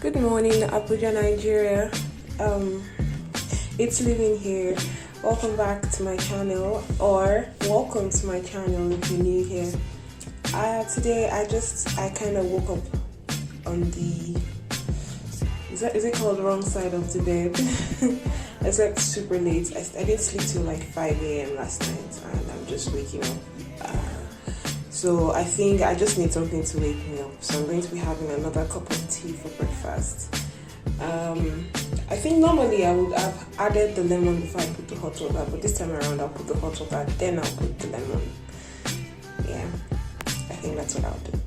Good morning, Abuja, Nigeria. It's Living here. Welcome back to my channel, or welcome to my channel if you're new here. Today I kind of woke up on the is it called wrong side of the bed. I slept super late. I didn't sleep till like 5 a.m. last night, and I'm just waking up. So I think I just need something to wake me up. So I'm going to be having another cup of tea for breakfast. I think normally I would have added the lemon before I put the hot water, but this time around I'll put the hot water, then I'll put the lemon. Yeah, I think that's what I'll do.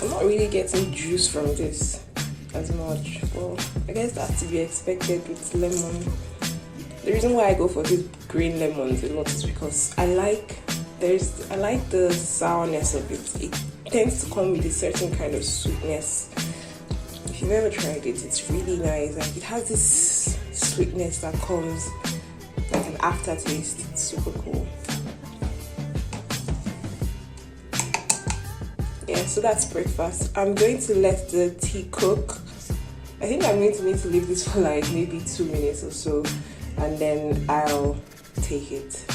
I'm not really getting juice from this as much. Well, I guess that's to be expected with lemon. The reason why I go for these green lemons a lot is because I like the sourness of it. It tends to come with a certain kind of sweetness. If you've ever tried it, it's really nice. Like, it has this sweetness that comes like an aftertaste. It's super cool. Yeah, so that's breakfast. I'm going to let the tea cook. I think I'm going to need to leave this for like maybe 2 minutes or so, and then I'll take it.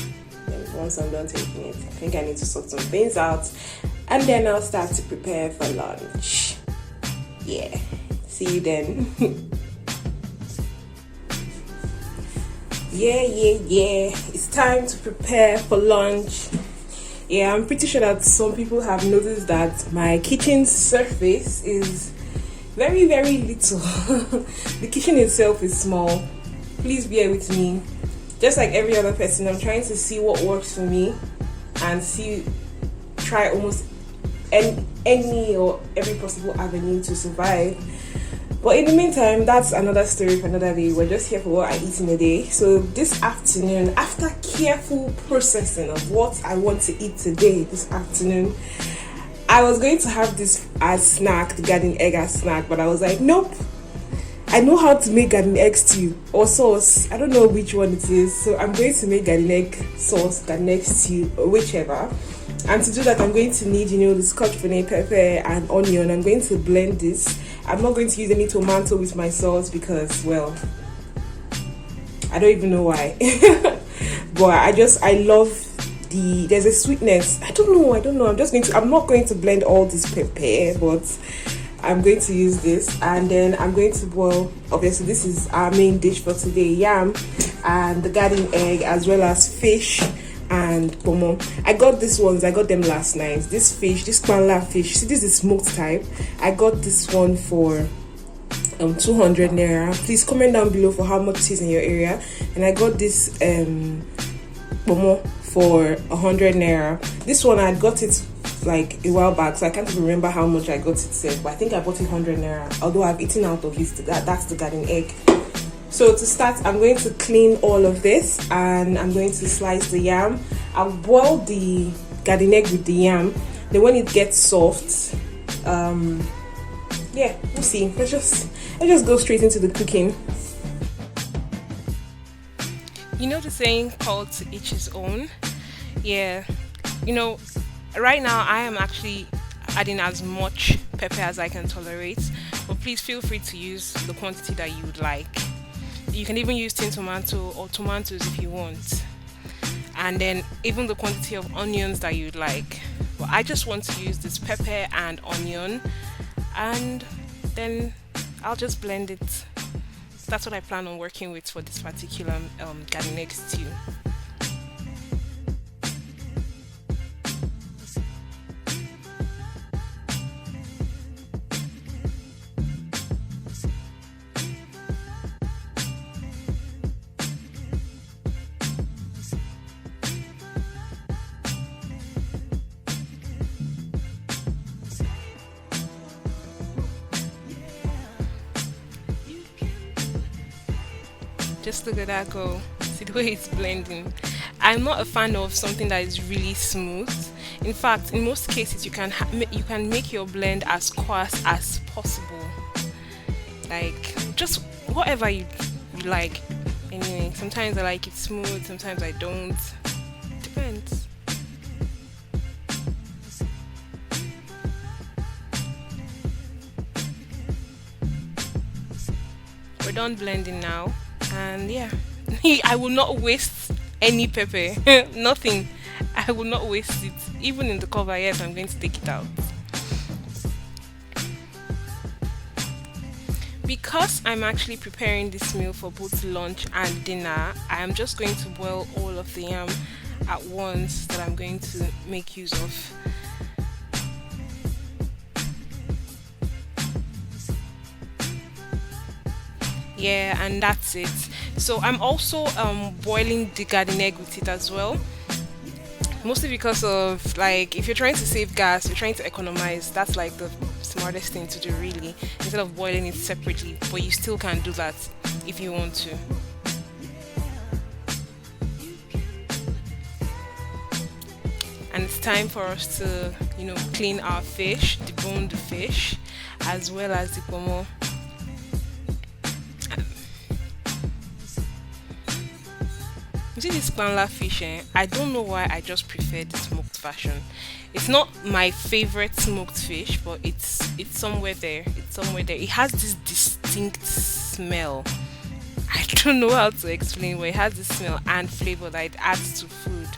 And once I'm done taking it, I think I need to sort some things out, and then I'll start to prepare for lunch. Yeah, see you then. Yeah. It's time to prepare for lunch. Yeah, I'm pretty sure that some people have noticed that my kitchen surface is very, very little. The kitchen itself is small. Please bear with me. Just like every other person, I'm trying to see what works for me and try almost any or every possible avenue to survive. But in the meantime, that's another story for another day. We're just here for what I eat in a day. So this afternoon, after careful processing of what I want to eat today, this afternoon, I was going to have this as snack, the garden egg as snack, but I was like, nope. I know how to make garden egg stew or sauce. I don't know which one it is. So I'm going to make garden egg sauce, garden egg stew, or whichever. And to do that, I'm going to need, the scotch bonnet pepper and onion. I'm going to blend this. I'm not going to use any tomato with my sauce because, well, I don't even know why. But I love there's a sweetness. I don't know. I'm not going to blend all this pepper, but I'm going to use this. And then I'm going to boil, obviously this is our main dish for today, yam and the garden egg, as well as fish and pomo. I got them last night. This fish, this kwanla fish, see, this is smoked type. I got this one for 200 naira. Please comment down below for how much it is in your area. And I got this pomo for 100 naira. This one I got it like a while back, so I can't even remember how much I got it set, but I think I bought it 100 naira, although I've eaten out of it. That's the garden egg. So to start, I'm going to clean all of this and I'm going to slice the yam. I'll boil the garden egg with the yam. Then when it gets soft, yeah, we'll see. Let's just go straight into the cooking. You know the saying called to each his own? Yeah. Right now I am actually adding as much pepper as I can tolerate, but please feel free to use the quantity that you would like. You can even use tin tomato or tomatoes if you want, and then even the quantity of onions that you'd like. But I just want to use this pepper and onion, and then I'll just blend it. That's what I plan on working with for this particular garden egg stew. Just look at that go. See the way it's blending. I'm not a fan of something that is really smooth. In fact, in most cases, you can make your blend as coarse as possible. Like just whatever you like. Anyway, sometimes I like it smooth, sometimes I don't. Depends. We're done blending now, and yeah, I will not waste any pepper. Nothing. I will not waste it. Even in the cover, yes, I'm going to take it out. Because I'm actually preparing this meal for both lunch and dinner, I am just going to boil all of the yam at once that I'm going to make use of. Yeah, and that's it. So I'm also boiling the garden egg with it as well. Mostly because of, like, if you're trying to save gas, you're trying to economize, that's like the smartest thing to do really, instead of boiling it separately. But you still can do that if you want to. And it's time for us to, clean our fish, debone the fish, as well as the pomo. You see this kwanla fish, I don't know why I just prefer the smoked version. It's not my favorite smoked fish, but it's somewhere there. It's somewhere there. It has this distinct smell. I don't know how to explain, but it has this smell and flavor that it adds to food.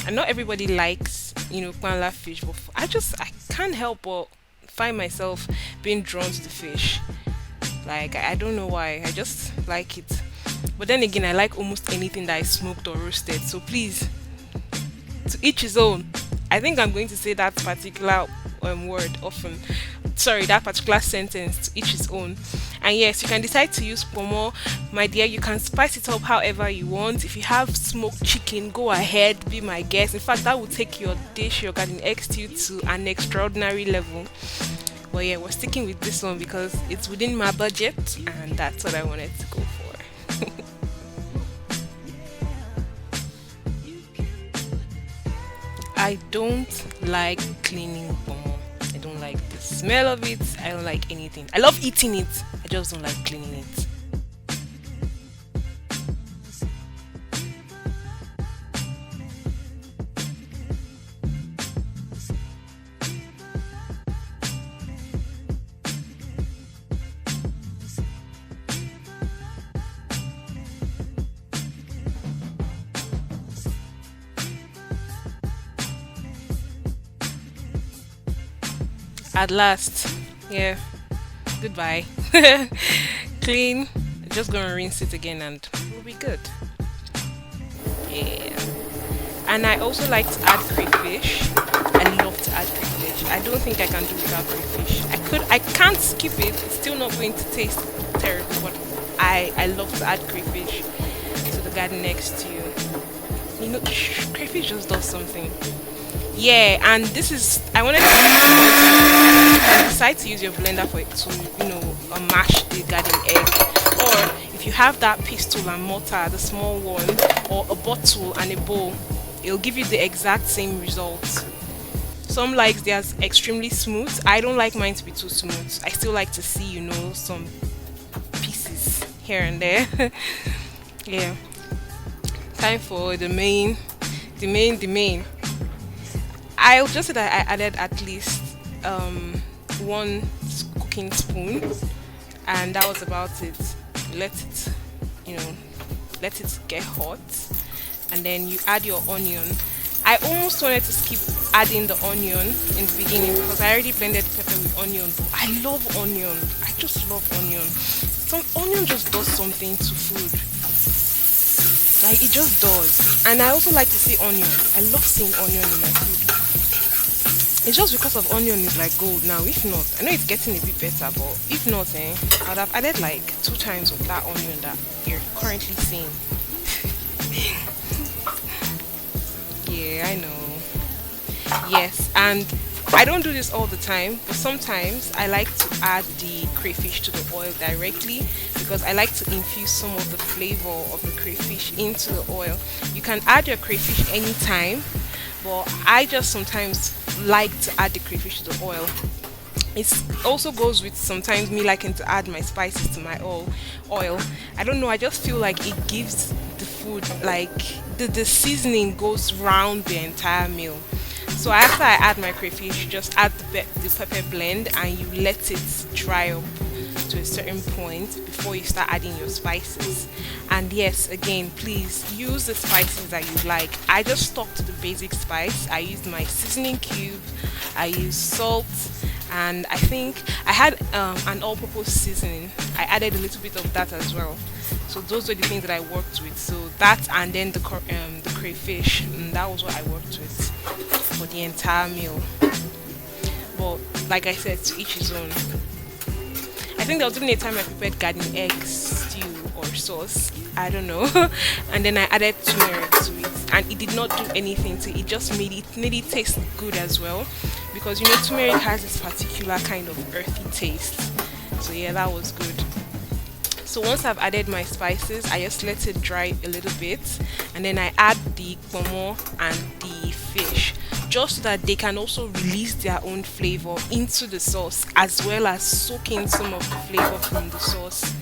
And not everybody likes, kwanla fish, but I can't help but find myself being drawn to the fish. Like I don't know why. I just like it. But then again, I like almost anything that is smoked or roasted. So please, to each his own. I think I'm going to say that particular word often. Sorry, that particular sentence, to each his own. And yes, you can decide to use pomo. My dear, you can spice it up however you want. If you have smoked chicken, go ahead, be my guest. In fact, that will take your dish, your garden egg stew, to an extraordinary level. But yeah, we're sticking with this one because it's within my budget and that's what I wanted to go for. I don't like cleaning pomo. I don't like the smell of it. I don't like anything. I love eating it. I just don't like cleaning it. At last, yeah, goodbye. Clean, just gonna rinse it again and we'll be good. Yeah. And I also like to add crayfish. I love to add crayfish. I don't think I can do without crayfish. I can't skip it. It's still not going to taste terrible, but I love to add crayfish to the garden next to you. Crayfish just does something. Yeah, and this is, I wanted to you can decide to use your blender for it to, mash the garden egg, or if you have that pestle and mortar, the small one, or a bottle and a bowl, it'll give you the exact same result. Some likes theirs extremely smooth. I don't like mine to be too smooth. I still like to see, some pieces here and there. Yeah. Time for the main. I'll just say that I added at least one cooking spoon, and that was about it. Let it, let it get hot, and then you add your onion. I almost wanted to skip adding the onion in the beginning because I already blended the pepper with onion. I love onion. I just love onion. Onion just does something to food. Like, it just does. And I also like to see onion. I love seeing onion in my food. It's just because of onion is like gold now. If not, I know it's getting a bit better, but if not, I'd have added like 2 times of that onion that you're currently seeing. Yeah, I know. Yes, and I don't do this all the time, but sometimes I like to add the crayfish to the oil directly because I like to infuse some of the flavor of the crayfish into the oil. You can add your crayfish anytime, but I just sometimes like to add the crayfish to the oil. It also goes with sometimes me liking to add my spices to my oil. I don't know, I just feel like it gives the food, like the seasoning goes round the entire meal. So after I add my crayfish, you just add the pepper blend and you let it dry up to a certain point before you start adding your spices. And yes, again, please use the spices that you like. I just stuck to the basic spice. I used my seasoning cube, I used salt, and I think I had an all-purpose seasoning. I added a little bit of that as well. So those were the things that I worked with. So that and then the crayfish, and that was what I worked with for the entire meal. But like I said, to each his own. I think there was even a time I prepared garden egg stew or sauce, I don't know, and then I added turmeric to it, and it did not do anything to it. It just made it taste good as well, because you know turmeric has this particular kind of earthy taste. So yeah, that was good. So once I've added my spices, I just let it dry a little bit, and then I add the pomo and the fish, just so that they can also release their own flavor into the sauce, as well as soak in some of the flavor from the sauce.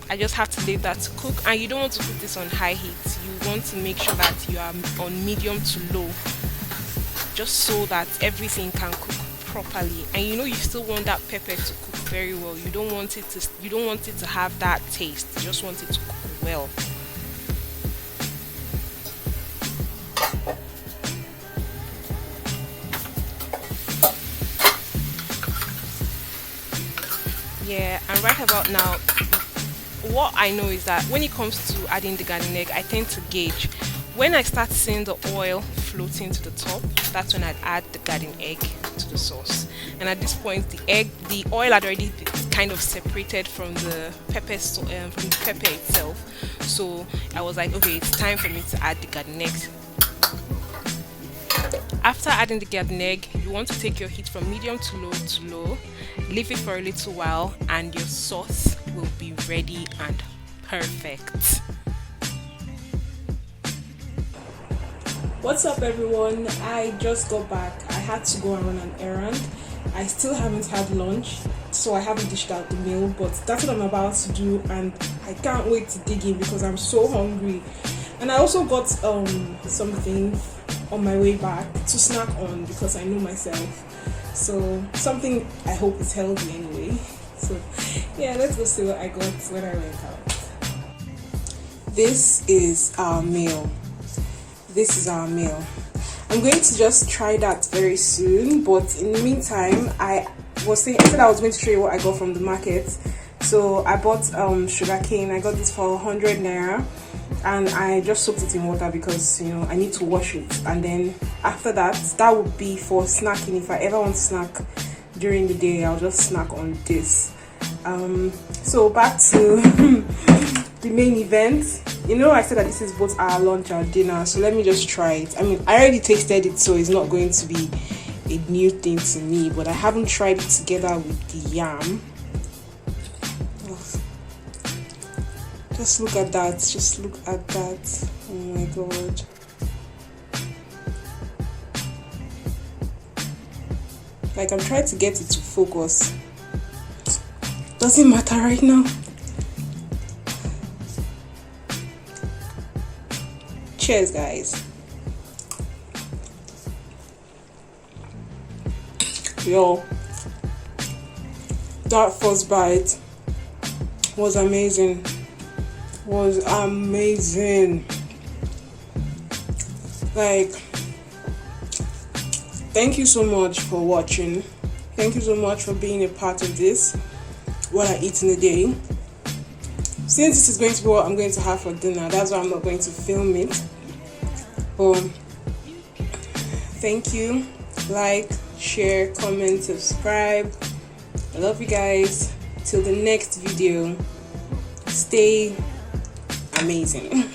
I just have to leave that to cook, and you don't want to cook this on high heat. You want to make sure that you are on medium to low, just so that everything can cook properly. And you know, you still want that pepper to cook very well. You don't want it to have that taste. You just want it to cook well. Yeah, and right about now, what I know is that when it comes to adding the garden egg, I tend to gauge. When I start seeing the oil floating to the top, that's when I'd add the garden egg to the sauce. And at this point, the oil had already kind of separated from the pepper, from the pepper itself. So I was like, okay, it's time for me to add the garden egg. After adding the garden egg, you want to take your heat from medium to low, leave it for a little while, and your sauce will be ready and perfect. What's up everyone? I just got back. I had to go and run an errand. I still haven't had lunch, so I haven't dished out the meal, but that's what I'm about to do, and I can't wait to dig in because I'm so hungry. And I also got something on my way back to snack on because I know myself. So something I hope is healthy anyway. So yeah, let's go see what I got when I went out. This is our meal. I'm going to just try that very soon, but in the meantime, I said I was going to show you what I got from the market. So I bought sugar cane. I got this for 100 naira, and I just soaked it in water because you know I need to wash it. And then after that would be for snacking. If I ever want to snack during the day, I'll just snack on this. So back to the main event. You know, I said that this is both our lunch and dinner, so let me just try it. I mean, I already tasted it, so it's not going to be a new thing to me, but I haven't tried it together with the yam. Just look at that. Oh my god. Like, I'm trying to get it to focus. Doesn't matter right now. Cheers, guys. Yo, that first bite was amazing. Like, thank you so much for watching. Thank you so much for being a part of this, what I eat in a day. Since this is going to be what I'm going to have for dinner, that's why I'm not going to film it. But thank you. Like, share, comment, subscribe. I love you guys. Till the next video, stay amazing.